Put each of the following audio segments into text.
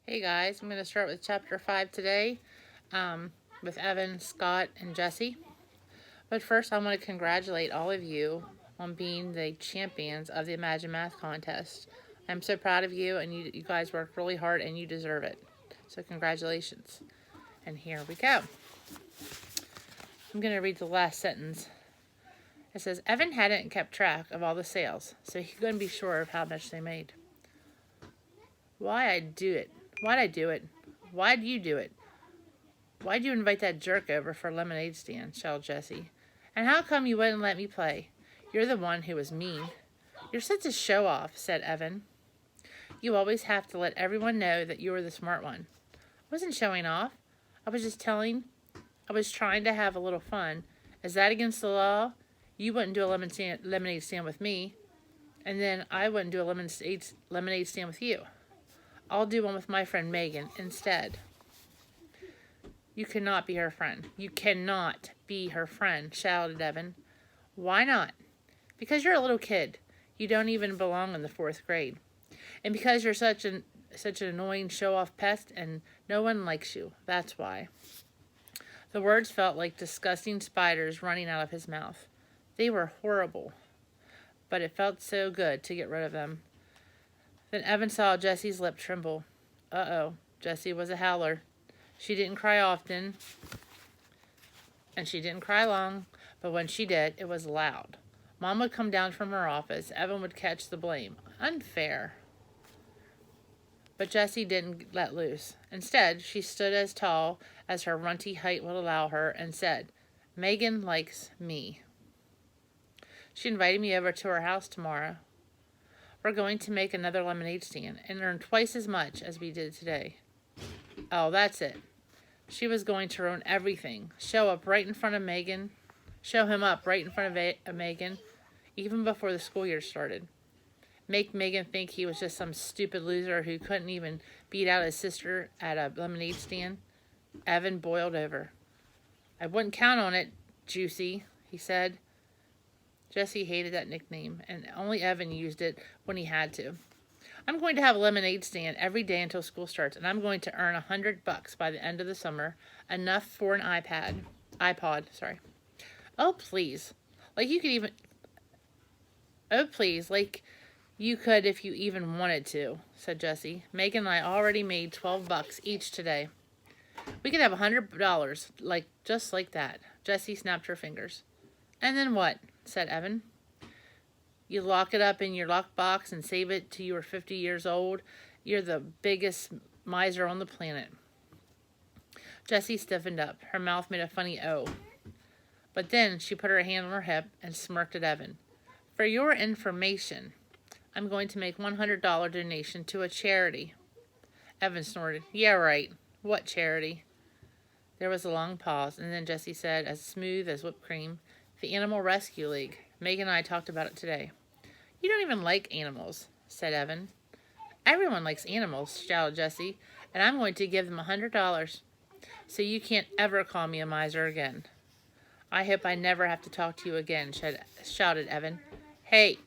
Hey guys, I'm going to start with chapter 5 today with Evan, Scott, and Jesse. But first, I want to congratulate all of you on being the champions of the Imagine Math contest. I'm so proud of you, and you guys worked really hard, and you deserve it. So congratulations. And here we go. I'm going to read the last sentence. It says, Evan hadn't kept track of all the sales, so he couldn't be sure of how much they made. Why'd I do it? Why'd you do it? Why'd you invite that jerk over for a lemonade stand? Shouted Jessie. And how come you wouldn't let me play? You're the one who was mean. You're such a show-off, said Evan. You always have to let everyone know that you were the smart one. I wasn't showing off. I was trying to have a little fun. Is that against the law? You wouldn't do a lemonade stand with me, and then I wouldn't do a lemonade stand with you. I'll do one with my friend Megan instead. You cannot be her friend. You cannot be her friend, shouted Evan. Why not? Because you're a little kid. You don't even belong in the 4th grade. And because you're such an annoying show-off pest and no one likes you. That's why. The words felt like disgusting spiders running out of his mouth. They were horrible. But it felt so good to get rid of them. Then Evan saw Jessie's lip tremble. Uh-oh, Jessie was a howler. She didn't cry often, and she didn't cry long, but when she did, it was loud. Mom would come down from her office. Evan would catch the blame. Unfair. But Jessie didn't let loose. Instead, she stood as tall as her runty height would allow her and said, Megan likes me. She invited me over to her house tomorrow. We're going to make another lemonade stand and earn twice as much as we did today. Oh, that's it. She was going to ruin everything. Show him up right in front of Megan, even before the school year started. Make Megan think he was just some stupid loser who couldn't even beat out his sister at a lemonade stand. Evan boiled over. I wouldn't count on it, Juicy, he said. Jessie hated that nickname, and only Evan used it when he had to. I'm going to have a lemonade stand every day until school starts, and I'm going to earn $100 by the end of the summer, enough for an iPod. Oh, please. Like you could if you even wanted to, said Jessie. Megan and I already made $12 each today. We could have $100, just like that. Jessie snapped her fingers. And then what? Said Evan. You lock it up in your lockbox and save it till you are 50 years old. You're the biggest miser on the planet. Jessie stiffened up. Her mouth made a funny O. But then she put her hand on her hip and smirked at Evan. For your information, I'm going to make $100 donation to a charity. Evan snorted. Yeah, right. What charity? There was a long pause, and then Jessie said, as smooth as whipped cream, the Animal Rescue League. Megan and I talked about it today. You don't even like animals, said Evan. Everyone likes animals, shouted Jessie, and I'm going to give them $100. So you can't ever call me a miser again. I hope I never have to talk to you again, shouted Evan. Hey,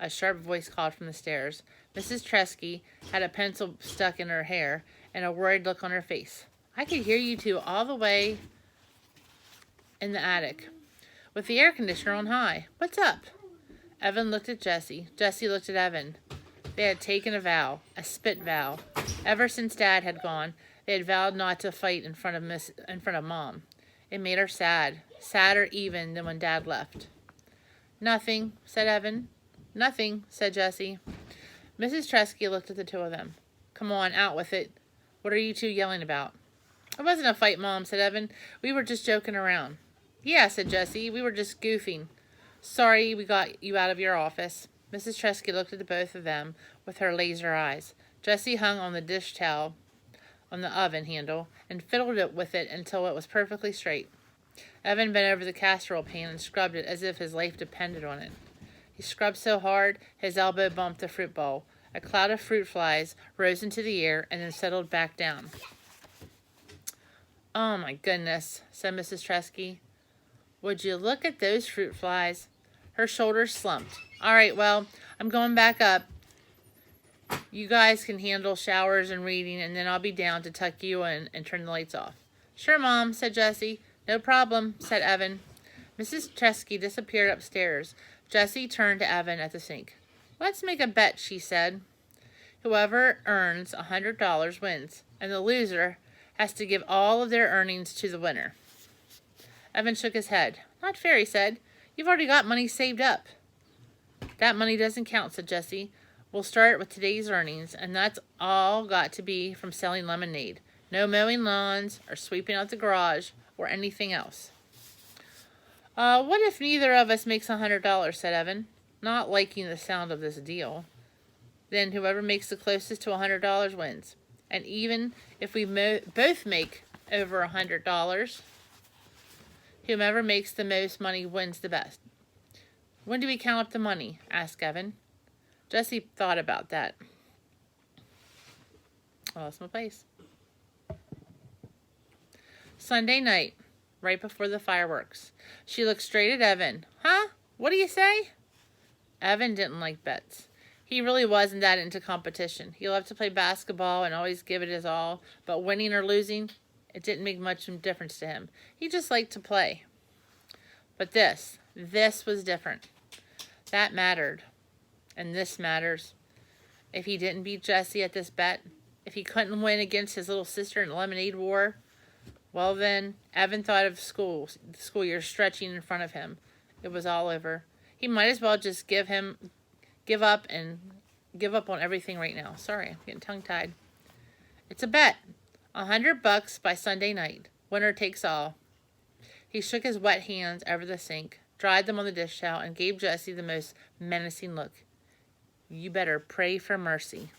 a sharp voice called from the stairs. Mrs. Tresky had a pencil stuck in her hair and a worried look on her face. I could hear you two all the way in the attic, with the air conditioner on high. What's up? Evan looked at Jessie. Jessie looked at Evan. They had taken a vow, a spit vow. Ever since Dad had gone, they had vowed not to fight in front of Mom. It made her sad, sadder even than when Dad left. Nothing, said Evan. Nothing, said Jessie. Mrs. Tresky looked at the two of them. Come on, out with it. What are you two yelling about? It wasn't a fight, Mom, said Evan. We were just joking around. Yeah, said Jessie. We were just goofing. Sorry we got you out of your office. Mrs. Tresky looked at the both of them with her laser eyes. Jessie hung on the dish towel on the oven handle and fiddled with it until it was perfectly straight. Evan bent over the casserole pan and scrubbed it as if his life depended on it. He scrubbed so hard, his elbow bumped the fruit bowl. A cloud of fruit flies rose into the air and then settled back down. Oh, my goodness, said Mrs. Tresky. Would you look at those fruit flies? Her shoulders slumped. All right, well, I'm going back up. You guys can handle showers and reading, and then I'll be down to tuck you in and turn the lights off." "Sure, Mom," said Jessie. "No problem," said Evan. Mrs. Chesky disappeared upstairs. Jessie turned to Evan at the sink. "Let's make a bet," she said. "Whoever earns $100 wins, and the loser has to give all of their earnings to the winner." Evan shook his head. "Not fair," he said. "You've already got money saved up." "That money doesn't count," said Jessie. "We'll start with today's earnings, and that's all got to be from selling lemonade. No mowing lawns or sweeping out the garage or anything else." What if neither of us makes $100, said Evan, not liking the sound of this deal. "Then whoever makes the closest to $100 wins. And even if we both make over $100, whomever makes the most money wins the best." "When do we count up the money?" asked Evan. Jessie thought about that. I lost my place. Sunday night, right before the fireworks. She looked straight at Evan. "Huh? What do you say?" Evan didn't like bets. He really wasn't that into competition. He loved to play basketball and always give it his all, but winning or losing, it didn't make much difference to him. He just liked to play. But this was different. That mattered. And this matters. If he didn't beat Jessie at this bet, if he couldn't win against his little sister in the lemonade war, well then, Evan thought of the school year stretching in front of him. It was all over. He might as well just give up on everything right now. Sorry, I'm getting tongue-tied. "It's a bet. $100 by Sunday night. Winner takes all." He shook his wet hands over the sink, dried them on the dish towel, and gave Jessie the most menacing look. "You better pray for mercy."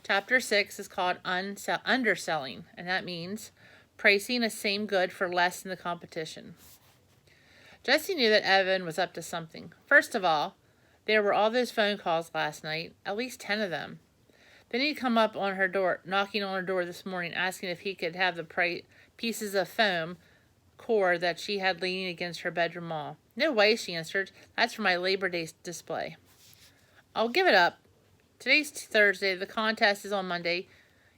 Chapter 6 is called underselling, and that means pricing a same good for less than the competition. Jessie knew that Evan was up to something. First of all, there were all those phone calls last night, at least 10 of them. Then he'd come up on her door, knocking on her door this morning, asking if he could have the pieces of foam core that she had leaning against her bedroom wall. "No way," she answered. "That's for my Labor Day display." "I'll give it up. Today's Thursday. The contest is on Monday."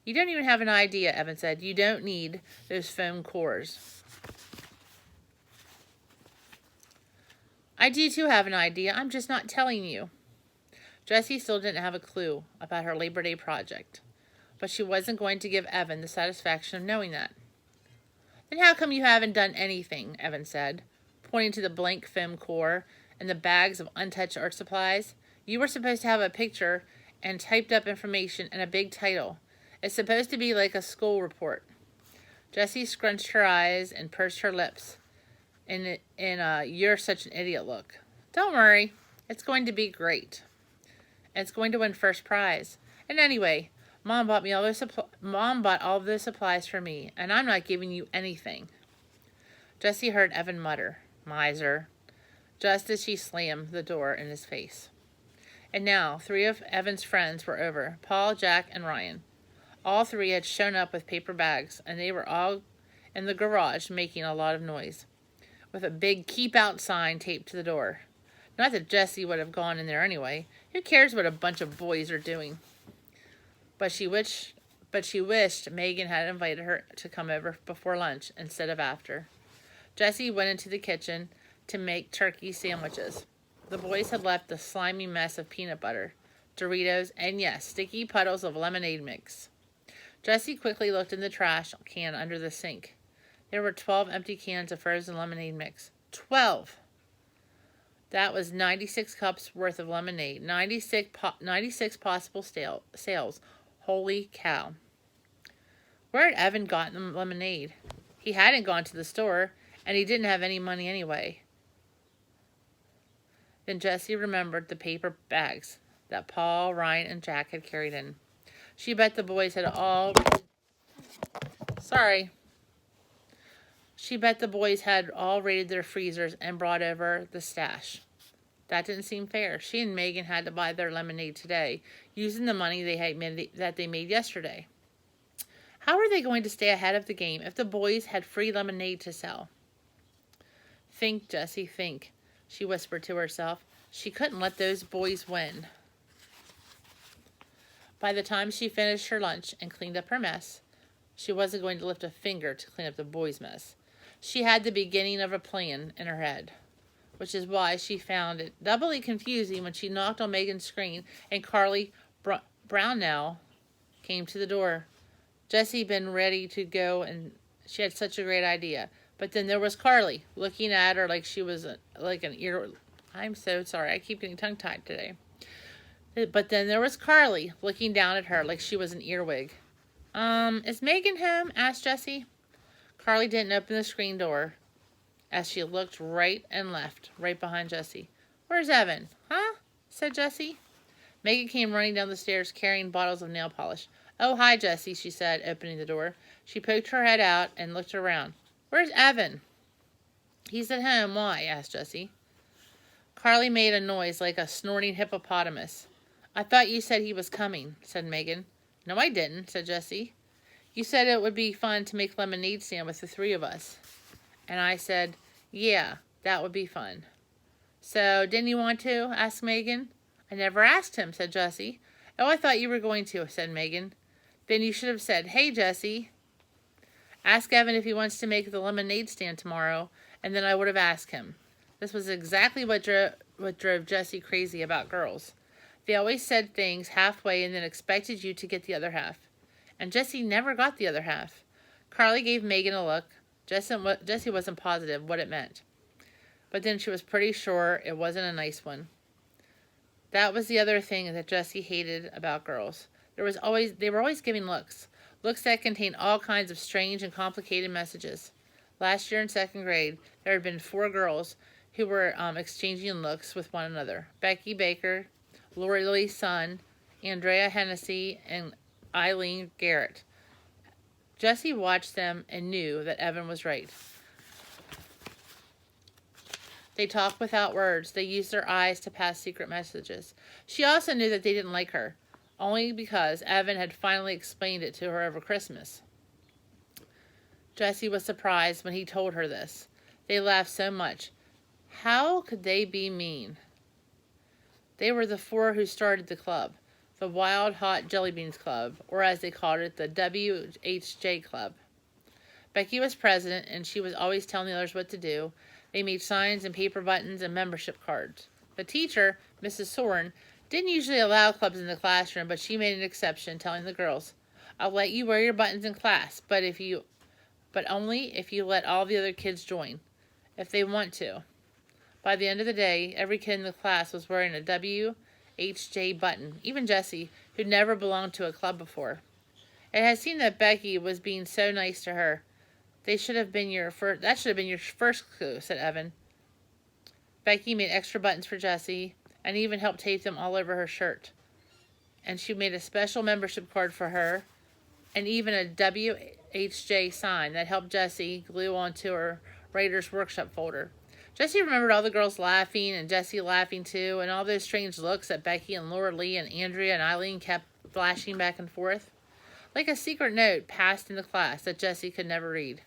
"You don't even have an idea," Evan said. "You don't need those foam cores." "I do too have an idea. I'm just not telling you." Jessie still didn't have a clue about her Labor Day project, but she wasn't going to give Evan the satisfaction of knowing that. "Then how come you haven't done anything?" Evan said, pointing to the blank foam core and the bags of untouched art supplies. "You were supposed to have a picture and typed up information and a big title. It's supposed to be like a school report." Jessie scrunched her eyes and pursed her lips in a "you're such an idiot" look. "Don't worry. It's going to be great. It's going to win first prize. And anyway, Mom bought all those supplies for me, and I'm not giving you anything." Jessie heard Evan mutter, "Miser," just as she slammed the door in his face. And now 3 of Evan's friends were over, Paul, Jack, and Ryan. All 3 had shown up with paper bags, and they were all in the garage making a lot of noise, with a big "Keep Out" sign taped to the door. Not that Jessie would have gone in there anyway. Who cares what a bunch of boys are doing? But she wished Megan had invited her to come over before lunch instead of after. Jessie went into the kitchen to make turkey sandwiches. The boys had left a slimy mess of peanut butter, Doritos, and yes, sticky puddles of lemonade mix. Jessie quickly looked in the trash can under the sink. There were 12 empty cans of frozen lemonade mix. 12! That was 96 cups worth of lemonade. 96 possible sales. Holy cow. Where had Evan gotten the lemonade? He hadn't gone to the store, and he didn't have any money anyway. Then Jessie remembered the paper bags that Paul, Ryan, and Jack had carried in. She bet the boys had all raided their freezers and brought over the stash. That didn't seem fair. She and Megan had to buy their lemonade today, using the money that they made yesterday. How were they going to stay ahead of the game if the boys had free lemonade to sell? "Think, Jessie, think," she whispered to herself. She couldn't let those boys win. By the time she finished her lunch and cleaned up her mess, she wasn't going to lift a finger to clean up the boys' mess. She had the beginning of a plan in her head, which is why she found it doubly confusing when she knocked on Megan's screen and Carly Brownell came to the door. Jessie been ready to go, and she had such a great idea. But then there was Carly, looking at her like she was like an ear... I'm so sorry. I keep getting tongue-tied today. But then there was Carly, looking down at her like she was an earwig. Is Megan home? Asked Jessie. Carly didn't open the screen door as she looked right and left, right behind Jessie. Where's Evan? Huh? Said Jessie. Megan came running down the stairs carrying bottles of nail polish. Oh, hi, Jessie, she said, opening the door. She poked her head out and looked around. Where's Evan? He's at home. Why? Asked Jessie. Carly made a noise like a snorting hippopotamus. I thought you said he was coming, said Megan. No, I didn't, said Jessie. You said it would be fun to make lemonade stand with the three of us. And I said, yeah, that would be fun. So, didn't you want to? Asked Megan. I never asked him, said Jessie. Oh, I thought you were going to, said Megan. Then you should have said, hey, Jessie. Ask Evan if he wants to make the lemonade stand tomorrow, and then I would have asked him. This was exactly what drove Jessie crazy about girls. They always said things halfway and then expected you to get the other half. And Jessie never got the other half. Carly gave Megan a look. Jessie wasn't positive what it meant. But then she was pretty sure it wasn't a nice one. That was the other thing that Jessie hated about girls. They were always giving looks. Looks that contained all kinds of strange and complicated messages. Last year in second grade, there had been 4 girls who were exchanging looks with one another. Becky Baker, Lori Lee's son, Andrea Hennessy, and Eileen Garrett. Jessie watched them and knew that Evan was right. They talked without words. They used their eyes to pass secret messages. She also knew that they didn't like her, only because Evan had finally explained it to her over Christmas. Jessie was surprised when he told her this. They laughed so much. How could they be mean? They were the 4 who started the club, the Wild Hot Jelly Beans Club, or as they called it, the WHJ Club. Becky was president, and she was always telling the others what to do. They made signs and paper buttons and membership cards. The teacher, Mrs. Soren, didn't usually allow clubs in the classroom, but she made an exception, telling the girls, I'll let you wear your buttons in class, but only if you let all the other kids join, if they want to. By the end of the day, every kid in the class was wearing a WHJ button, even Jessie, who'd never belonged to a club before. It had seemed that Becky was being so nice to her. That should have been your first clue, said Evan. Becky made extra buttons for Jessie and even helped tape them all over her shirt. And she made a special membership card for her and even a WHJ sign that helped Jessie glue onto her Writer's Workshop folder. Jessie remembered all the girls laughing and Jessie laughing too, and all those strange looks that Becky and Laura Lee and Andrea and Eileen kept flashing back and forth. Like a secret note passed in the class that Jessie could never read.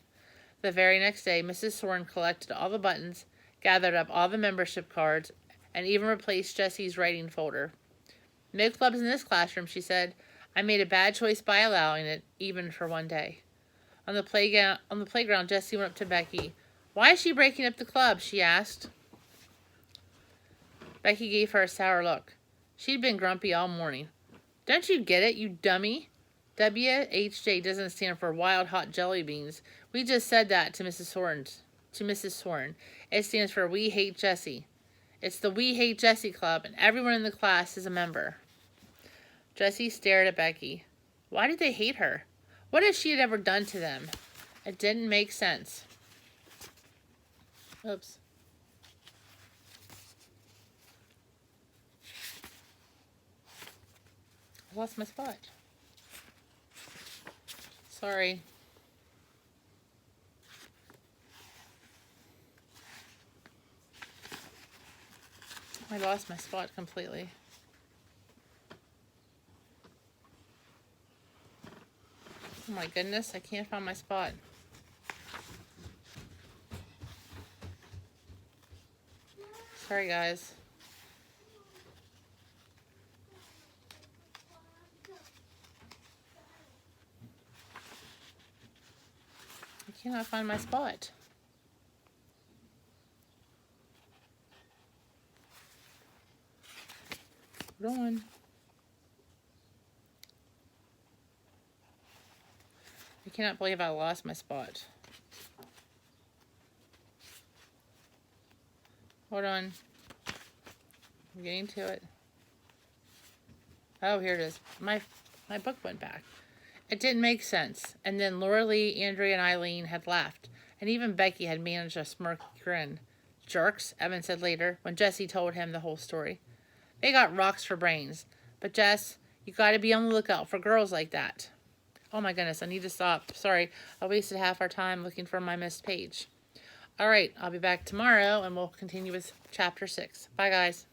The very next day, Mrs. Soren collected all the buttons, gathered up all the membership cards, and even replaced Jessie's writing folder. No clubs in this classroom, she said. I made a bad choice by allowing it, even for one day. On the playground, Jessie went up to Becky. Why is she breaking up the club? She asked. Becky gave her a sour look. She'd been grumpy all morning. Don't you get it, you dummy? WHJ doesn't stand for Wild Hot Jelly Beans. We just said that to Mrs. Soren. It stands for We Hate Jessie. It's the We Hate Jessie Club, and everyone in the class is a member. Jessie stared at Becky. Why did they hate her? What had she ever done to them? It didn't make sense. Oops. I lost my spot. Sorry. I lost my spot completely. Oh my goodness, I can't find my spot. Sorry, guys. Cannot find my spot. Hold on. I cannot believe I lost my spot. Hold on. I'm getting to it. Oh, here it is. My book went back. It didn't make sense. And then Laura Lee, Andrea, and Eileen had laughed. And even Becky had managed a smirky grin. Jerks, Evan said later, when Jesse told him the whole story. They got rocks for brains. But Jess, you gotta be on the lookout for girls like that. Oh my goodness, I need to stop. Sorry, I wasted half our time looking for my missed page. Alright, I'll be back tomorrow and we'll continue with chapter 6. Bye guys.